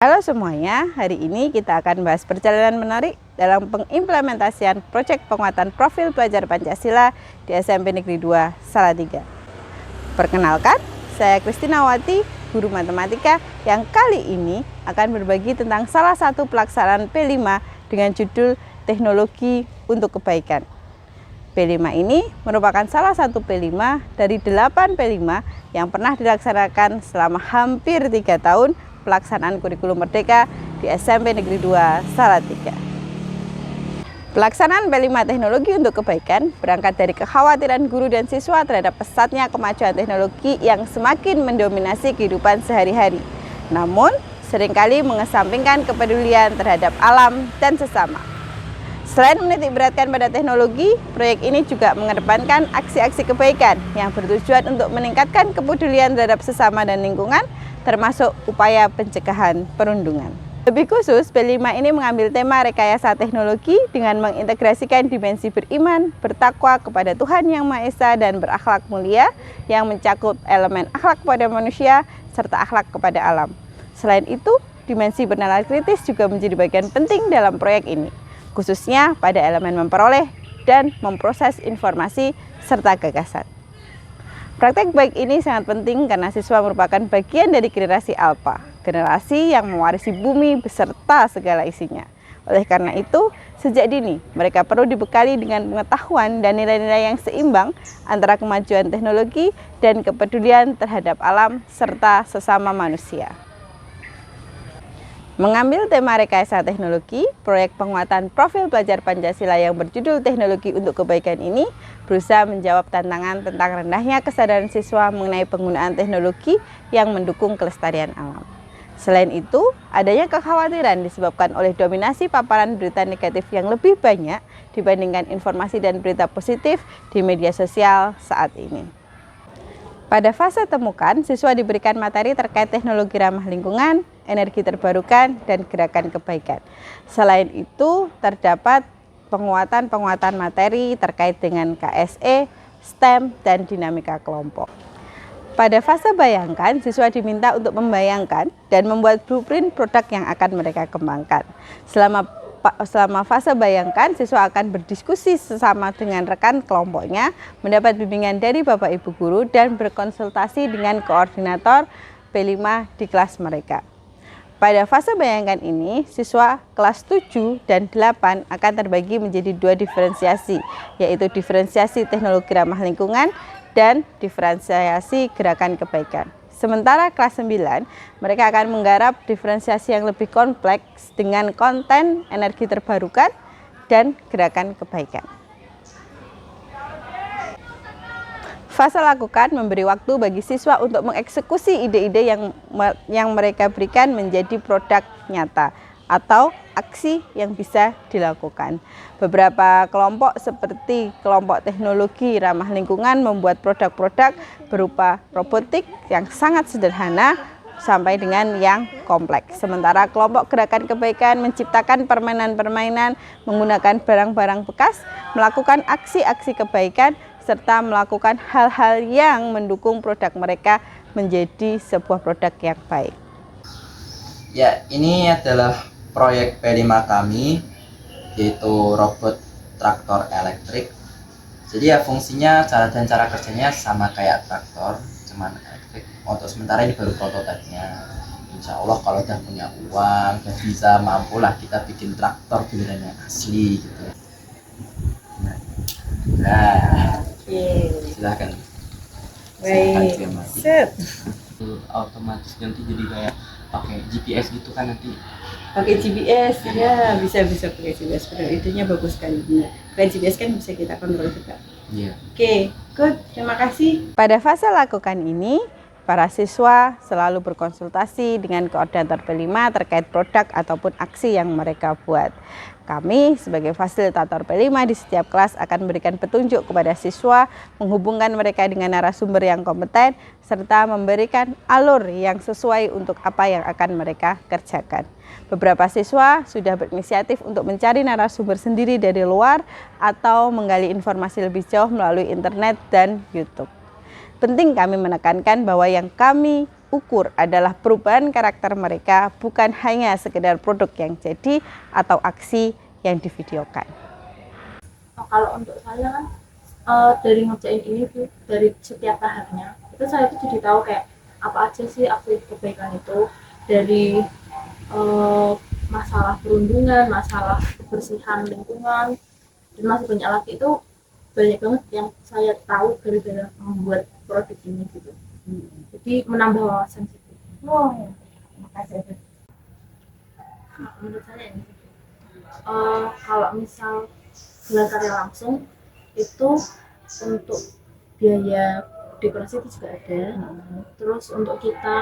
Halo semuanya, hari ini kita akan bahas perjalanan menarik dalam pengimplementasian proyek penguatan profil pelajar Pancasila di SMP Negeri 2 Salatiga. Perkenalkan, saya Kristina Wati, guru matematika yang kali ini akan berbagi tentang salah satu pelaksanaan P5 dengan judul Teknologi untuk Kebaikan. P5 ini merupakan salah satu P5 dari 8 P5 yang pernah dilaksanakan selama hampir 3 tahun pelaksanaan kurikulum merdeka di SMP Negeri 2 Salatiga. Pelaksanaan P5 Teknologi untuk Kebaikan berangkat dari kekhawatiran guru dan siswa terhadap pesatnya kemajuan teknologi yang semakin mendominasi kehidupan sehari-hari. Namun, seringkali mengesampingkan kepedulian terhadap alam dan sesama. Selain menitik beratkan pada teknologi, proyek ini juga mengedepankan aksi-aksi kebaikan yang bertujuan untuk meningkatkan kepedulian terhadap sesama dan lingkungan, termasuk upaya pencegahan perundungan. Lebih khusus, P5 ini mengambil tema rekayasa teknologi dengan mengintegrasikan dimensi beriman, bertakwa kepada Tuhan Yang Maha Esa dan berakhlak mulia yang mencakup elemen akhlak kepada manusia serta akhlak kepada alam. Selain itu, dimensi bernalar kritis juga menjadi bagian penting dalam proyek ini, khususnya pada elemen memperoleh dan memproses informasi serta gagasan. Praktek baik ini sangat penting karena siswa merupakan bagian dari generasi alfa, generasi yang mewarisi bumi beserta segala isinya. Oleh karena itu, sejak dini mereka perlu dibekali dengan pengetahuan dan nilai-nilai yang seimbang antara kemajuan teknologi dan kepedulian terhadap alam serta sesama manusia. Mengambil tema rekayasa teknologi, proyek penguatan profil pelajar Pancasila yang berjudul Teknologi untuk Kebaikan ini berusaha menjawab tantangan tentang rendahnya kesadaran siswa mengenai penggunaan teknologi yang mendukung kelestarian alam. Selain itu, adanya kekhawatiran disebabkan oleh dominasi paparan berita negatif yang lebih banyak dibandingkan informasi dan berita positif di media sosial saat ini. Pada fase temukan, siswa diberikan materi terkait teknologi ramah lingkungan, energi terbarukan, dan gerakan kebaikan. Selain itu, terdapat penguatan materi terkait dengan KSE, STEM, dan dinamika kelompok. Pada fase bayangkan, siswa diminta untuk membayangkan dan membuat blueprint produk yang akan mereka kembangkan. Selama fase bayangkan, siswa akan berdiskusi sesama dengan rekan kelompoknya, mendapat bimbingan dari Bapak Ibu Guru, dan berkonsultasi dengan koordinator P5 di kelas mereka. Pada fase bayangkan ini, siswa kelas 7 dan 8 akan terbagi menjadi 2 diferensiasi, yaitu diferensiasi teknologi ramah lingkungan dan diferensiasi gerakan kebaikan. Sementara kelas 9, mereka akan menggarap diferensiasi yang lebih kompleks dengan konten energi terbarukan dan gerakan kebaikan. Fase lakukan memberi waktu bagi siswa untuk mengeksekusi ide-ide yang mereka berikan menjadi produk nyata atau aksi yang bisa dilakukan. Beberapa kelompok seperti kelompok teknologi ramah lingkungan membuat produk-produk berupa robotik yang sangat sederhana sampai dengan yang kompleks. Sementara kelompok gerakan kebaikan menciptakan permainan-permainan menggunakan barang-barang bekas, melakukan aksi-aksi kebaikan, serta melakukan hal-hal yang mendukung produk mereka menjadi sebuah produk yang baik. Ya, ini adalah proyek P5 kami, yaitu robot traktor elektrik. Jadi ya fungsinya cara kerjanya sama kayak traktor, cuman elektrik. Untuk sementara ini baru prototipenya. Insya Allah kalau udah punya uang dan bisa mampu lah kita bikin traktor beneran yang asli gitu. Nah, silakan. Baik, set. Otomatis nanti jadi kayak pakai GPS gitu kan nanti. Pakai GPS, ya bisa pakai GPS. Benar, idenya bagus sekali. Pakai GPS kan bisa kita kontrol juga. Iya. Oke, good. Terima kasih. Pada fase lakukan ini, para siswa selalu berkonsultasi dengan koordinator P5 terkait produk ataupun aksi yang mereka buat. Kami sebagai fasilitator P5 di setiap kelas akan memberikan petunjuk kepada siswa, menghubungkan mereka dengan narasumber yang kompeten, serta memberikan alur yang sesuai untuk apa yang akan mereka kerjakan. Beberapa siswa sudah berinisiatif untuk mencari narasumber sendiri dari luar atau menggali informasi lebih jauh melalui internet dan YouTube. Penting kami menekankan bahwa yang kami ukur adalah perubahan karakter mereka, bukan hanya sekedar produk yang jadi atau aksi yang divideokan. Kalau untuk saya kan dari ngerjain ini tuh, dari setiap tahapnya itu saya tuh jadi tahu kayak apa aja sih aksi kebaikan itu, dari masalah perundungan, masalah kebersihan lingkungan, dan masih banyak lagi. Itu banyak banget yang saya tahu gara-gara membuat produk ini gitu. Jadi menambah wawasan gitu. Makasih. Nah, menurut saya ini kalau misal gelar karya langsung itu untuk biaya dekorasi itu juga ada. Terus untuk kita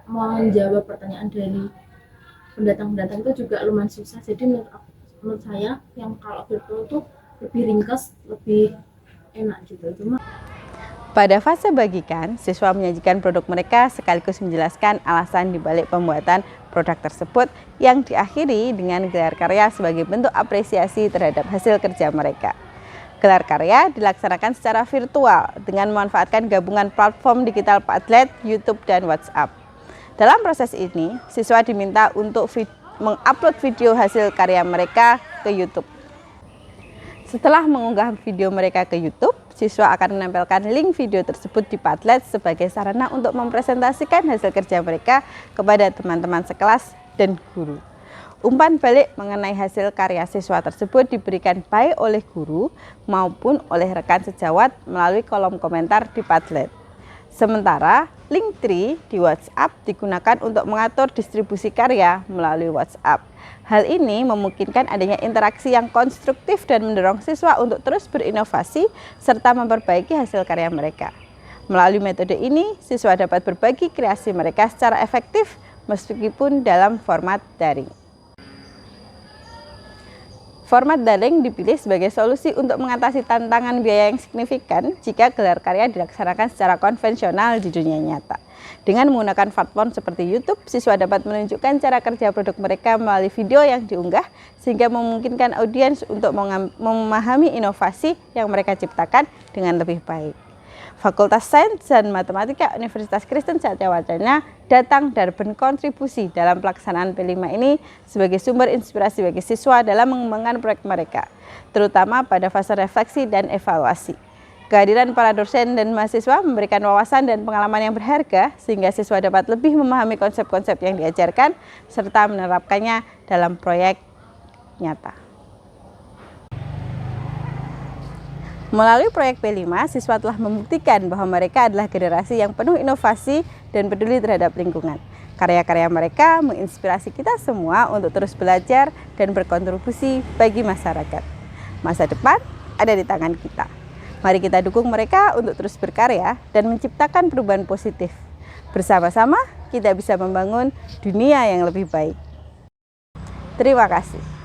menjawab pertanyaan dari pendatang-pendatang itu juga lumayan susah. Jadi menurut saya yang kalau virtual tuh lebih ringkas, lebih enak gitu. Cuma Pada fase bagikan, siswa menyajikan produk mereka sekaligus menjelaskan alasan dibalik pembuatan produk tersebut yang diakhiri dengan gelar karya sebagai bentuk apresiasi terhadap hasil kerja mereka. Gelar karya dilaksanakan secara virtual dengan memanfaatkan gabungan platform digital Padlet, YouTube, dan WhatsApp. Dalam proses ini, siswa diminta untuk mengupload video hasil karya mereka ke YouTube. Setelah mengunggah video mereka ke YouTube, siswa akan menempelkan link video tersebut di Padlet sebagai sarana untuk mempresentasikan hasil kerja mereka kepada teman-teman sekelas dan guru. Umpan balik mengenai hasil karya siswa tersebut diberikan baik oleh guru maupun oleh rekan sejawat melalui kolom komentar di Padlet. Sementara, Linktree di WhatsApp digunakan untuk mengatur distribusi karya melalui WhatsApp. Hal ini memungkinkan adanya interaksi yang konstruktif dan mendorong siswa untuk terus berinovasi serta memperbaiki hasil karya mereka. Melalui metode ini, siswa dapat berbagi kreasi mereka secara efektif meskipun dalam format daring. Format daring dipilih sebagai solusi untuk mengatasi tantangan biaya yang signifikan jika gelar karya dilaksanakan secara konvensional di dunia nyata. Dengan menggunakan platform seperti YouTube, siswa dapat menunjukkan cara kerja produk mereka melalui video yang diunggah, sehingga memungkinkan audiens untuk memahami inovasi yang mereka ciptakan dengan lebih baik. Fakultas Sains dan Matematika Universitas Kristen Satya Wacana datang dan berkontribusi dalam pelaksanaan P5 ini sebagai sumber inspirasi bagi siswa dalam mengembangkan proyek mereka, terutama pada fase refleksi dan evaluasi. Kehadiran para dosen dan mahasiswa memberikan wawasan dan pengalaman yang berharga sehingga siswa dapat lebih memahami konsep-konsep yang diajarkan serta menerapkannya dalam proyek nyata. Melalui proyek P5, siswa telah membuktikan bahwa mereka adalah generasi yang penuh inovasi dan peduli terhadap lingkungan. Karya-karya mereka menginspirasi kita semua untuk terus belajar dan berkontribusi bagi masyarakat. Masa depan ada di tangan kita. Mari kita dukung mereka untuk terus berkarya dan menciptakan perubahan positif. Bersama-sama kita bisa membangun dunia yang lebih baik. Terima kasih.